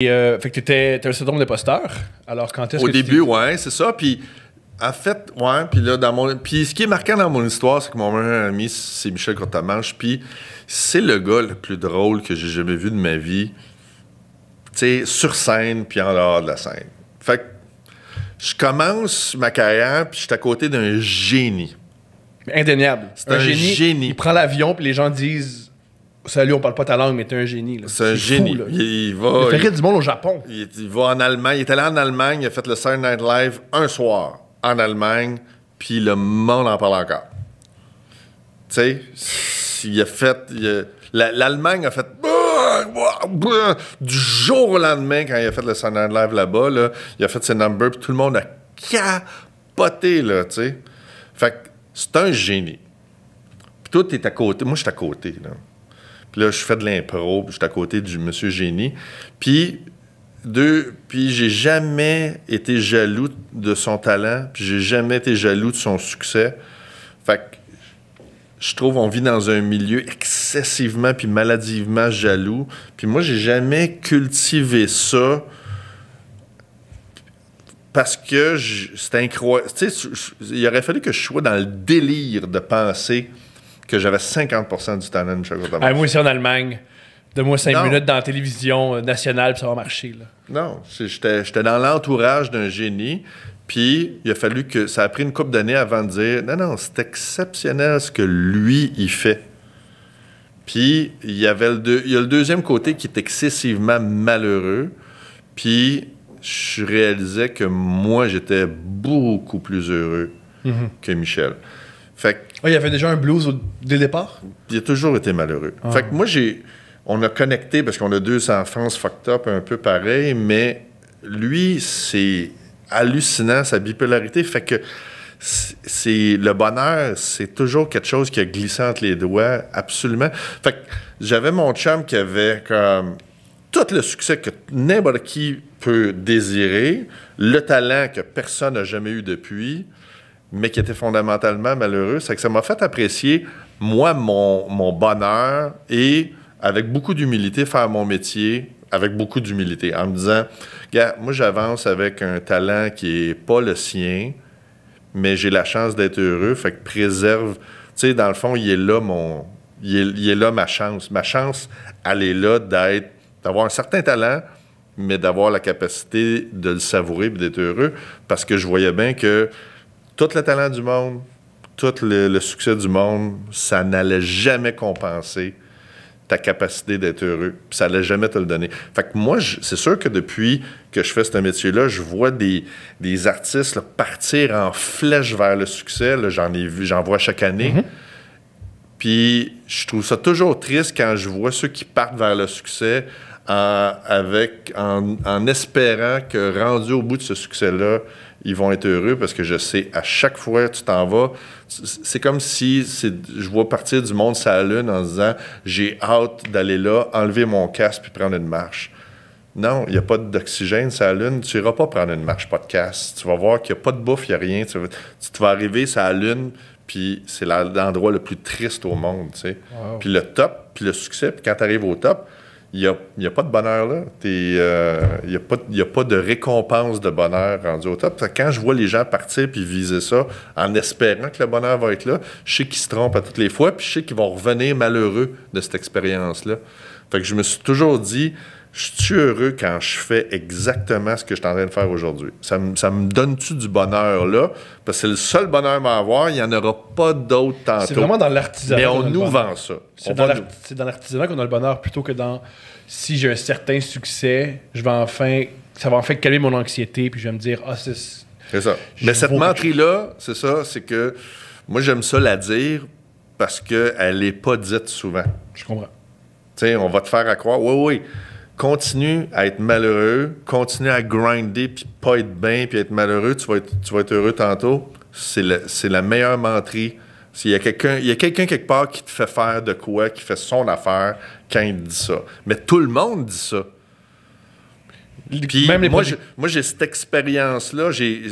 Fait que t'avais le syndrome d'imposteur. Alors, quand est-ce Au que début, ouais, c'est ça. Puis, en fait, ouais. Puis là, puis ce qui est marquant dans mon histoire, c'est que mon meilleur ami, c'est Michel Courtemanche. Puis, c'est le gars le plus drôle que j'ai jamais vu de ma vie. Tu sais, sur scène, puis en dehors de la scène. Fait que, je commence ma carrière, puis je suis à côté d'un génie. Indéniable. C'est un génie. Il prend l'avion, puis les gens disent... Salut, on parle pas ta langue, mais t'es un génie. C'est un génie. Fou, il fait rire du monde au Japon. Il va en Allemagne. Il est allé en Allemagne. Il a fait le Saturday Night Live un soir en Allemagne. Puis le monde en parle encore. Tu sais, l'Allemagne a fait... Du jour au lendemain, quand il a fait le Saturday Night Live là-bas, là, il a fait ses numbers. Puis tout le monde a capoté, là, tu sais. Fait que c'est un génie. Puis toi, t'es à côté. Moi, je suis à côté, là. Puis là, je fais de l'impro, puis je suis à côté du monsieur génie. Puis j'ai jamais été jaloux de son talent, puis j'ai jamais été jaloux de son succès. Fait que je trouve qu'on vit dans un milieu excessivement puis maladivement jaloux. Puis moi, j'ai jamais cultivé ça parce que c'était incroyable. Tu sais, il aurait fallu que je sois dans le délire de penser que j'avais 50% du talent de Michel Courtemanche. Moi, ici en Allemagne, donne-moi 5 Non. minutes dans la télévision nationale, puis ça va marcher. Là. Non, j'étais dans l'entourage d'un génie, puis il a fallu que... Ça a pris une couple d'années avant de dire, non, c'est exceptionnel ce que lui, il fait. Puis il y a le deuxième côté qui est excessivement malheureux, puis je réalisais que moi, j'étais beaucoup plus heureux que Michel. Fait que il y avait déjà un blues dès le départ? il a toujours été malheureux. Fait que moi, on a connecté parce qu'on a deux enfances fucked up un peu pareil, mais lui, c'est hallucinant, sa bipolarité. Fait que le bonheur, c'est toujours quelque chose qui a glissé entre les doigts, absolument. Fait que j'avais mon chum qui avait comme tout le succès que n'importe qui peut désirer, le talent que personne n'a jamais eu depuis, mais qui était fondamentalement malheureux. C'est que ça m'a fait apprécier, moi, mon bonheur et, avec beaucoup d'humilité, faire mon métier avec beaucoup d'humilité, en me disant, gars, moi, j'avance avec un talent qui n'est pas le sien, mais j'ai la chance d'être heureux, fait que préserve... Tu sais, dans le fond, il est là ma chance. Ma chance, elle est là d'avoir un certain talent, mais d'avoir la capacité de le savourer et d'être heureux, parce que je voyais bien que tout le talent du monde, tout le succès du monde, ça n'allait jamais compenser ta capacité d'être heureux. Puis ça n'allait jamais te le donner. Fait que moi, c'est sûr que depuis que je fais ce métier-là, je vois des artistes là, partir en flèche vers le succès. Là, j'en vois chaque année. Puis je trouve ça toujours triste quand je vois ceux qui partent vers le succès en espérant que, rendu au bout de ce succès-là, ils vont être heureux, parce que je sais, à chaque fois que tu t'en vas, c'est comme si je vois partir du monde sur la Lune en se disant « J'ai hâte d'aller là, enlever mon casque puis prendre une marche. » Non, il n'y a pas d'oxygène sur la Lune. Tu n'iras pas prendre une marche, pas de casque. Tu vas voir qu'il n'y a pas de bouffe, il n'y a rien. Tu vas arriver sur la Lune, puis c'est l'endroit le plus triste au monde, tu sais. Wow. Puis le top, puis le succès, puis quand tu arrives au top, il n'y a pas de bonheur là. Il n'y a pas de récompense de bonheur rendu au top. Quand je vois les gens partir puis viser ça en espérant que le bonheur va être là, je sais qu'ils se trompent à toutes les fois, puis je sais qu'ils vont revenir malheureux de cette expérience-là. Fait que je me suis toujours dit, je suis heureux quand je fais exactement ce que je suis en train de faire aujourd'hui. Ça me donne-tu du bonheur là? Parce que c'est le seul bonheur à m'avoir, il n'y en aura pas d'autre tantôt. C'est vraiment dans l'artisanat. Mais on nous vend ça. C'est dans l'artisanat qu'on a le bonheur, plutôt que dans si j'ai un certain succès, ça va enfin calmer mon anxiété, puis je vais me dire, c'est ça. Mais cette menterie-là, c'est ça, c'est que moi j'aime ça la dire parce qu'elle n'est pas dite souvent. Je comprends. Tu sais, on va te faire à croire, oui. Continue à être malheureux, continue à grinder, puis pas être bien, puis être malheureux, tu vas être heureux tantôt. C'est la meilleure menterie. Il y a quelqu'un quelque part qui te fait faire de quoi, qui fait son affaire quand il dit ça. Mais tout le monde dit ça. Puis moi, j'ai cette expérience-là.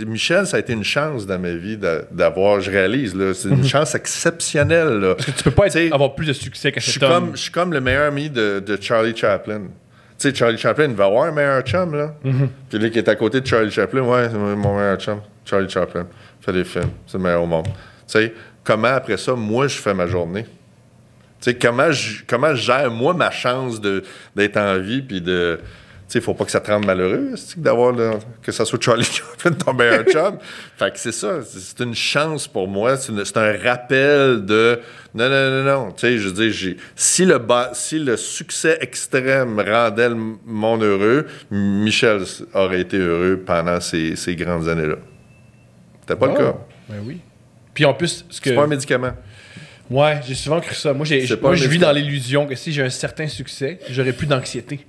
Michel, ça a été une chance dans ma vie d'avoir, je réalise, là, c'est une chance exceptionnelle. Là. Parce que tu peux pas avoir plus de succès qu'à cet homme. Je suis comme le meilleur ami de Charlie Chaplin. Tu sais, Charlie Chaplin, il va avoir un meilleur chum, là. Puis lui qui est à côté de Charlie Chaplin, ouais, c'est mon meilleur chum. Charlie Chaplin fait des films, c'est le meilleur au monde. Tu sais, comment après ça, moi, je fais ma journée? Tu sais, comment je gère, moi, ma chance d'être en vie, puis de... Tu sais, il faut pas que ça te rende malheureux, d'avoir que ça soit Charlie Chaplin, ton meilleur chum. Fait que c'est ça, c'est une chance pour moi, c'est un rappel de non. Tu sais, je veux dire, si le succès extrême rendait le monde heureux, Michel aurait été heureux pendant ces grandes années-là. C'était pas le cas. Ben oui. Puis en plus, c'est pas un médicament. Ouais, j'ai souvent cru ça. Moi, je vis dans l'illusion que si j'ai un certain succès, j'aurai plus d'anxiété.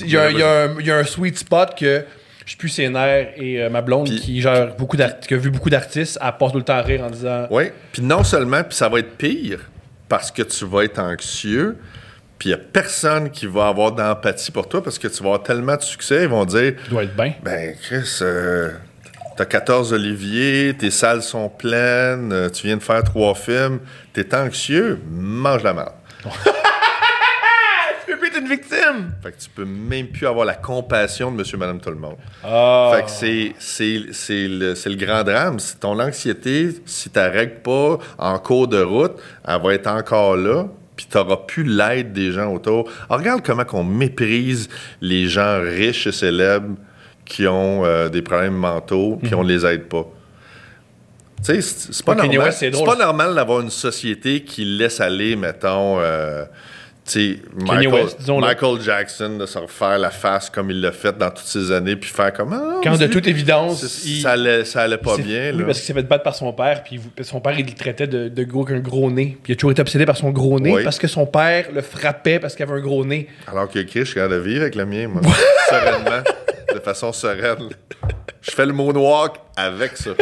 Il y a un sweet spot que je suis plus ses nerfs et ma blonde qui a vu beaucoup d'artistes, elle passe tout le temps à rire en disant... Oui, puis non seulement, puis ça va être pire parce que tu vas être anxieux, puis il n'y a personne qui va avoir d'empathie pour toi parce que tu vas avoir tellement de succès, ils vont dire... Tu dois être bien. Ben, Chris... T'as 14 oliviers, tes salles sont pleines, tu viens de faire 3 films, t'es anxieux, mange la merde. Tu peux plus être une victime! Fait que tu peux même plus avoir la compassion de monsieur, madame, tout le monde. Oh. Fait que c'est le grand drame. Ton anxiété, si tu règles pas en cours de route, elle va être encore là, puis tu n'auras plus l'aide des gens autour. Alors, regarde comment on méprise les gens riches et célèbres qui ont des problèmes mentaux, puis on les aide pas. Tu sais, c'est pas normal. West, c'est pas normal d'avoir une société qui laisse aller, mettons, tu sais, Michael Jackson, de se refaire la face comme il l'a fait dans toutes ces années, puis faire comme... Quand de toute évidence... ça allait pas bien. Oui, parce qu'il s'est fait battre par son père, puis son père, il le traitait de gros qu'un gros nez. Puis il a toujours été obsédé par son gros nez, parce que son père le frappait parce qu'il avait un gros nez. Alors que Chris, je suis capable de vivre avec le mien, moi. Sereinement. De façon sereine. Je fais le moonwalk avec ça.